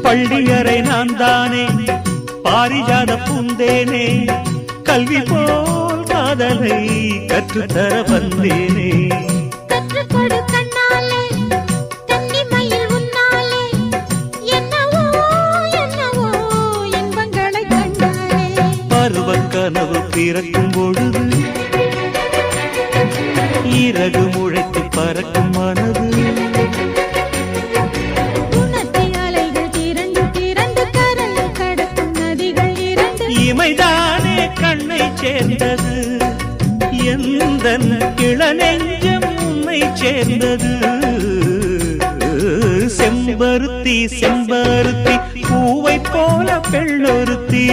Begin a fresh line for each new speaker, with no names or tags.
பள்ளியறை நான் தானே பாரிஜாத பூந்தேனே கல்வி போல் காதலை கற்றுத்தர வந்தேனே
கற்றுக்கொடு கண்ணாலே கன்னிமயில் உன்னாலே என்னவோ என்னவோ இன்பங்களை கண்டாலே
பருவக் கனவு பிறக்கும் பொழுது இறகு முளைத்து பறக்கும் மனது இமைதானே கண்ணை சேர்ந்தது எந்தன் இளநெஞ்சம் உன்னை சேர்ந்தது செம்பருத்தி செம்பருத்தி பூவை போல பெண்ணொருத்தி